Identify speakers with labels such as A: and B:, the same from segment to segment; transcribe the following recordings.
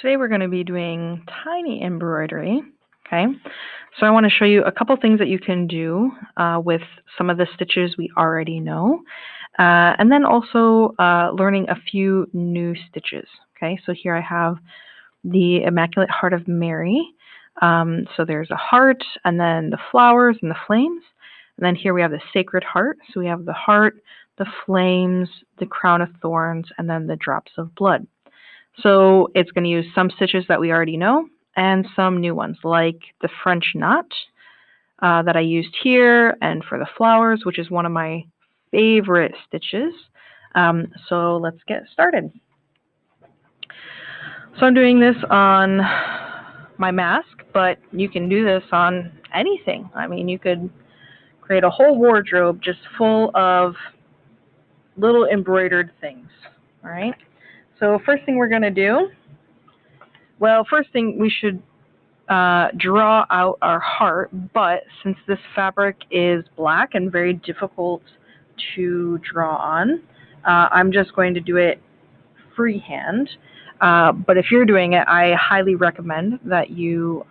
A: today we're going to be doing tiny embroidery. Okay, so I want to show you a couple things that you can do with some of the stitches we already know, and then also learning a few new stitches. Okay, so here I have the Immaculate Heart of Mary. So there's a heart, and then the flowers and the flames, and then here we have the Sacred Heart. So we have the heart, the flames, the crown of thorns, and then the drops of blood. So it's going to use some stitches that we already know and some new ones, like the French knot that I used here, and for the flowers, which is one of my favorite stitches. So let's get started. So I'm doing this on my mask, but you can do this on anything. I mean, you could create a whole wardrobe just full of little embroidered things. All right. So first thing we're going to do, first thing we should draw out our heart, but since this fabric is black and very difficult to draw on, I'm just going to do it freehand. But if you're doing it, I highly recommend that you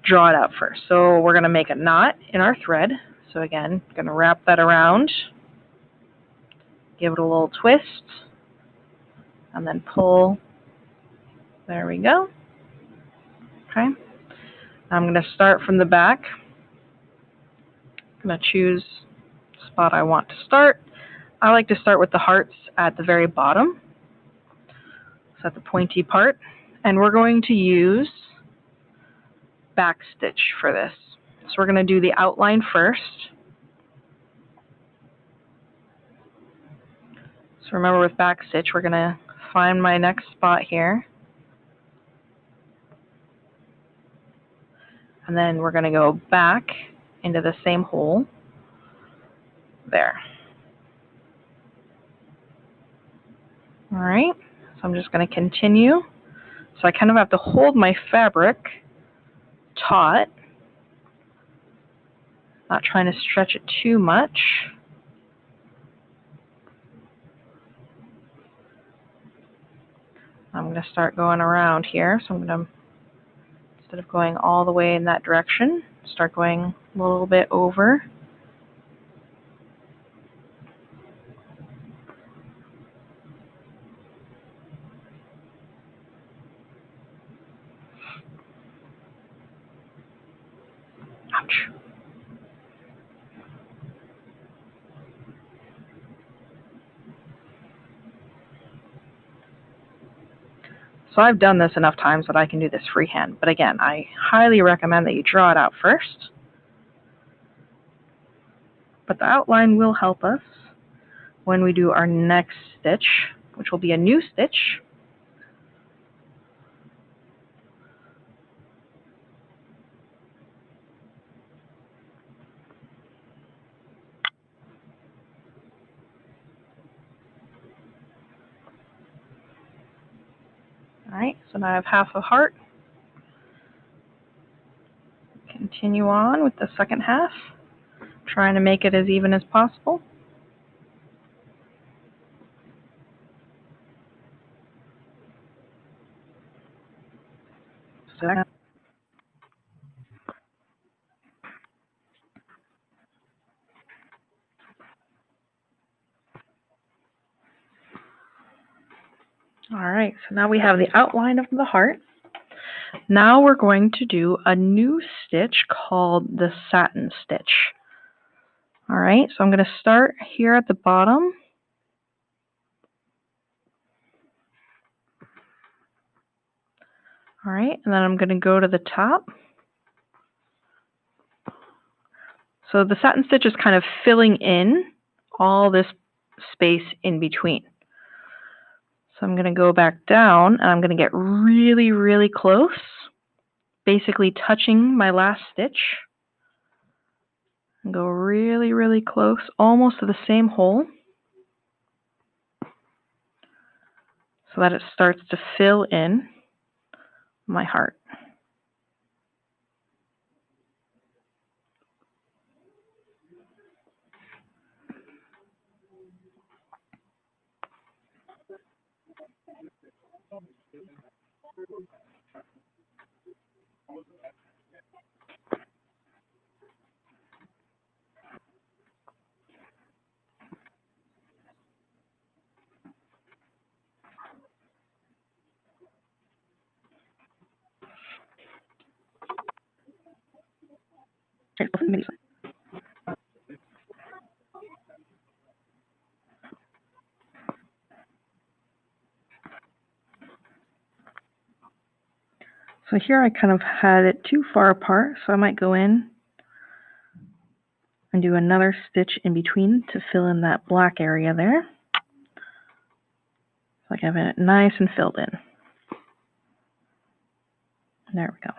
A: draw it out first. So we're going to make a knot in our thread. So again, going to wrap that around, give it a little twist, and then pull. There we go. Okay. I'm going to start from the back. I'm going to choose the spot I want to start. I like to start with the hearts at the very bottom. So at the pointy part. And we're going to use back stitch for this. So we're going to do the outline first. So remember, with back stitch, we're going to find my next spot here. And then we're going to go back into the same hole. There. All right. So I'm just going to continue. So I kind of have to hold my fabric taut, not trying to stretch it too much. I'm going to start going around here. So I'm going to, instead of going all the way in that direction, start going a little bit over. Ouch. So I've done this enough times that I can do this freehand. But again, I highly recommend that you draw it out first. But the outline will help us when we do our next stitch, which will be a new stitch. All right, so now I have half a heart. Continue on with the second half, trying to make it as even as possible. All right, so now we have the outline of the heart. Now we're going to do a new stitch called the satin stitch. All right, so I'm going to start here at the bottom. All right, and then I'm going to go to the top. So the satin stitch is kind of filling in all this space in between. So I'm going to go back down, and I'm going to get really, really close, basically touching my last stitch. And go really, really close, almost to the same hole, so that it starts to fill in my heart. So here I kind of had it too far apart, so I might go in and do another stitch in between to fill in that black area there. So I can have it nice and filled in. There we go.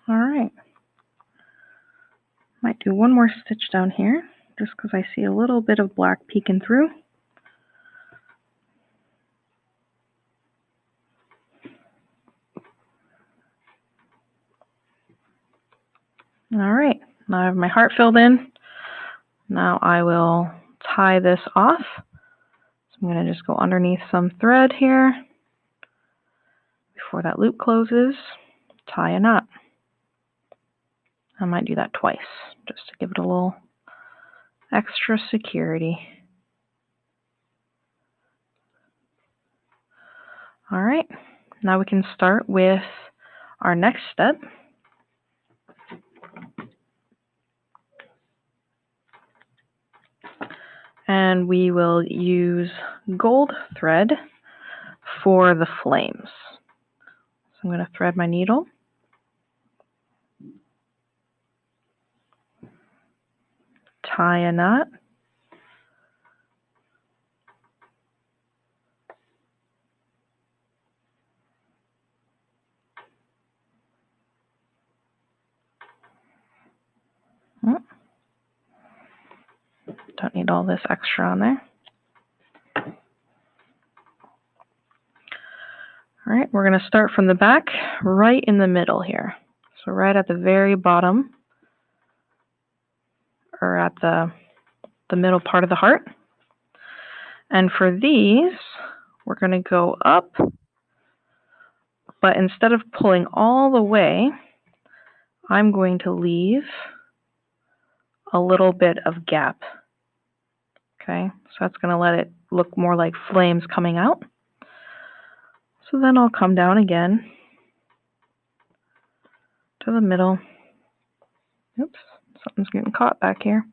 A: All right. Might do one more stitch down here, just because I see a little bit of black peeking through. All right, now I have my heart filled in. Now I will tie this off. So I'm going to just go underneath some thread here. Before that loop closes, tie a knot. I might do that twice, just to give it a little extra security. All right, now we can start with our next step. And we will use gold thread for the flames. So I'm going to thread my needle. Tie a knot. Don't need all this extra on there. All right, we're going to start from the back, right in the middle here. So right at the very bottom, or at the middle part of the heart. And for these, we're going to go up, but instead of pulling all the way, I'm going to leave a little bit of gap. Okay, so that's going to let it look more like flames coming out. So then I'll come down again to the middle. Oops, something's getting caught back here.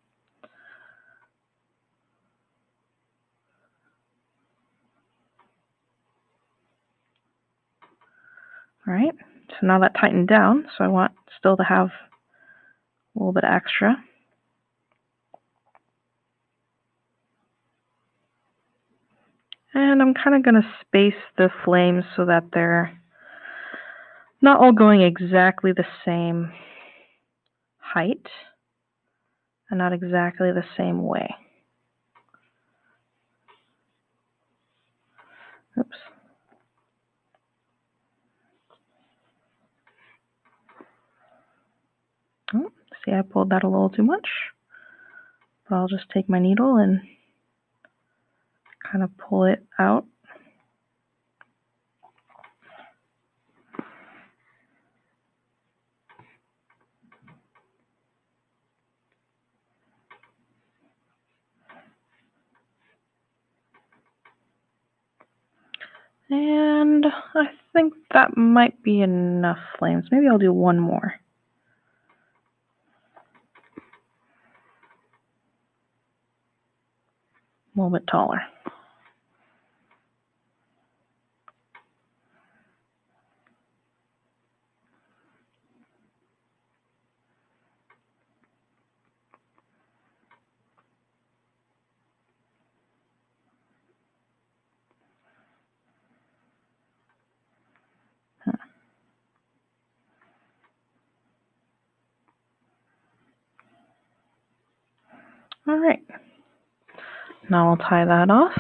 A: All right, so now that tightened down, so I want still to have a little bit extra. And I'm kind of going to space the flames so that they're not all going exactly the same height and not exactly the same way. Oops. Oh, see, I pulled that a little too much. But I'll just take my needle and kind of pull it out. And I think that might be enough flames. Maybe I'll do one more. A little bit taller. All right. Now I'll tie that off.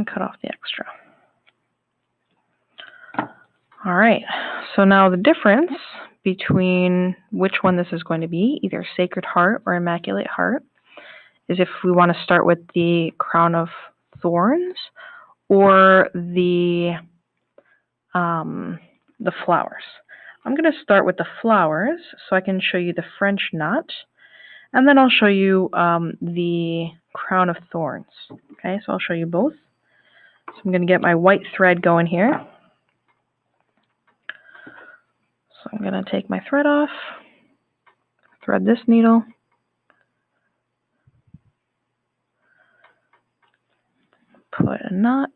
A: and cut off the extra. All right, so now the difference between which one this is going to be, either Sacred Heart or Immaculate Heart, is if we want to start with the crown of thorns or the flowers. I'm going to start with the flowers so I can show you the French knot, and then I'll show you the crown of thorns. Okay, so I'll show you both. So I'm going to get my white thread going here. So I'm going to take my thread off, thread this needle, put a knot,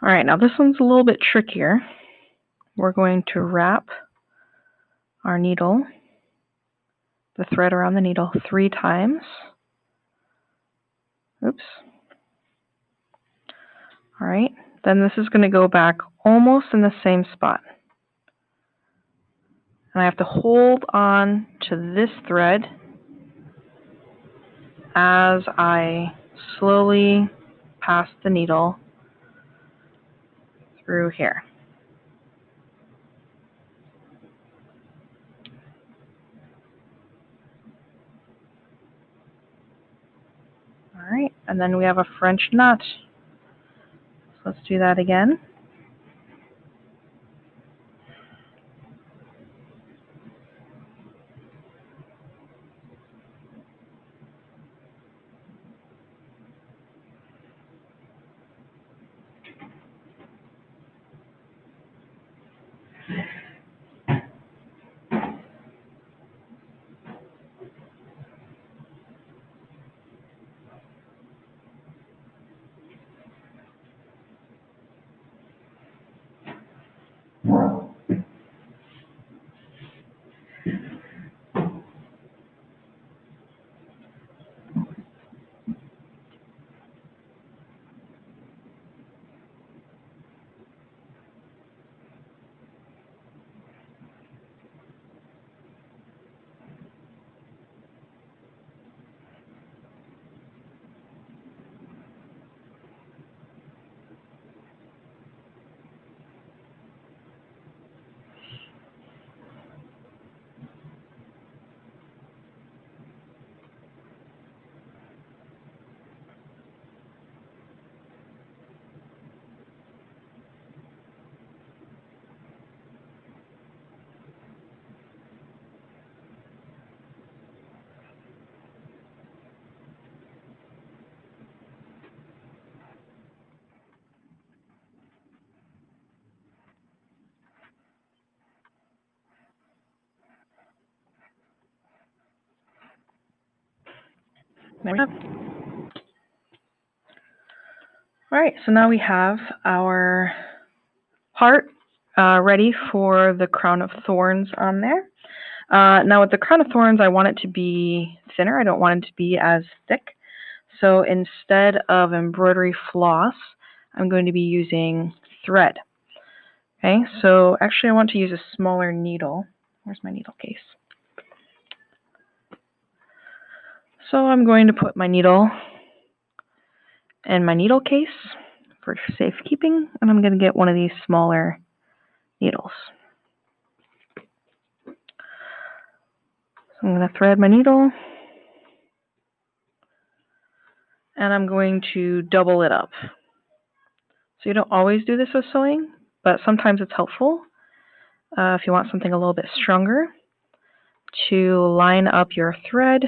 A: all right, now this one's a little bit trickier. We're going to wrap our needle, the thread around the needle 3 times. Oops. All right, then this is going to go back almost in the same spot. And I have to hold on to this thread as I slowly pass the needle through here. All right, and then we have a French knot. So let's do that again. There we go. All right, so now we have our part ready for the crown of thorns on there. Now with the crown of thorns, I want it to be thinner. I don't want it to be as thick. So instead of embroidery floss, I'm going to be using thread. Okay, so actually I want to use a smaller needle. Where's my needle case? So I'm going to put my needle in my needle case for safekeeping, and I'm going to get one of these smaller needles. So I'm going to thread my needle, and I'm going to double it up. So you don't always do this with sewing, but sometimes it's helpful if you want something a little bit stronger, to line up your thread,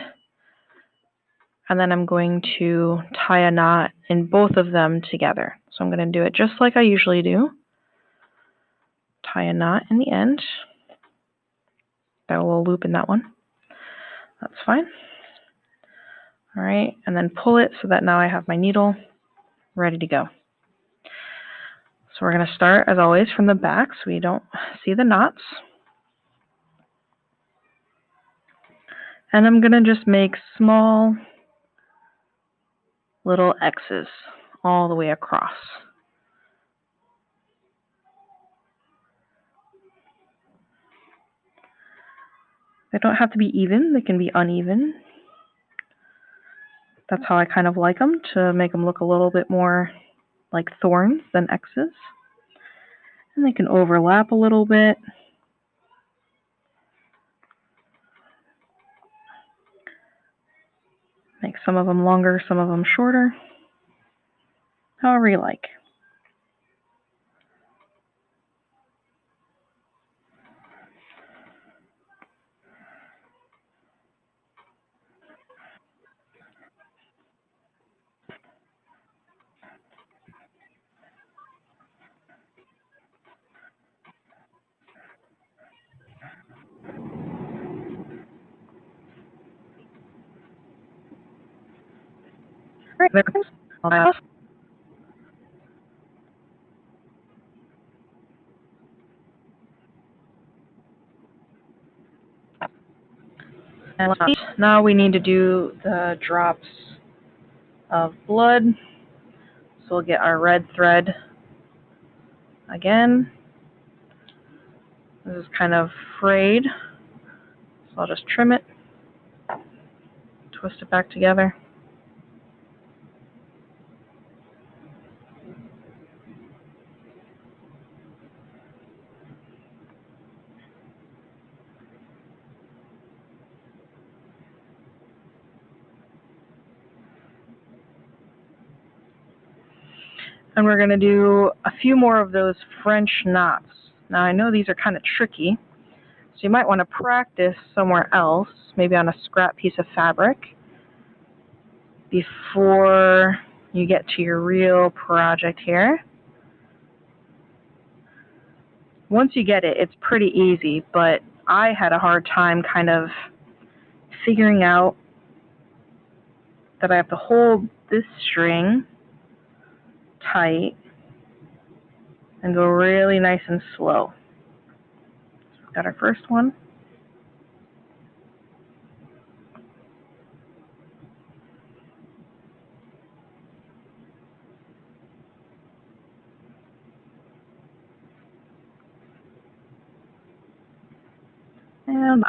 A: and then I'm going to tie a knot in both of them together. So I'm going to do it just like I usually do. Tie a knot in the end. Got a little loop in that one. That's fine. All right, and then pull it so that now I have my needle ready to go. So we're going to start, as always, from the back so we don't see the knots. And I'm going to just make small little X's all the way across. They don't have to be even, they can be uneven. That's how I kind of like them, to make them look a little bit more like thorns than X's. And they can overlap a little bit. Make some of them longer, some of them shorter. However you like. All right, there goes. And now we need to do the drops of blood. So we'll get our red thread again. This is kind of frayed, so I'll just trim it, twist it back together. And we're going to do a few more of those French knots. Now I know these are kind of tricky, so you might want to practice somewhere else, maybe on a scrap piece of fabric, before you get to your real project here. Once you get it, it's pretty easy, but I had a hard time kind of figuring out that I have to hold this string tight and go really nice and slow. So we've got our first one. And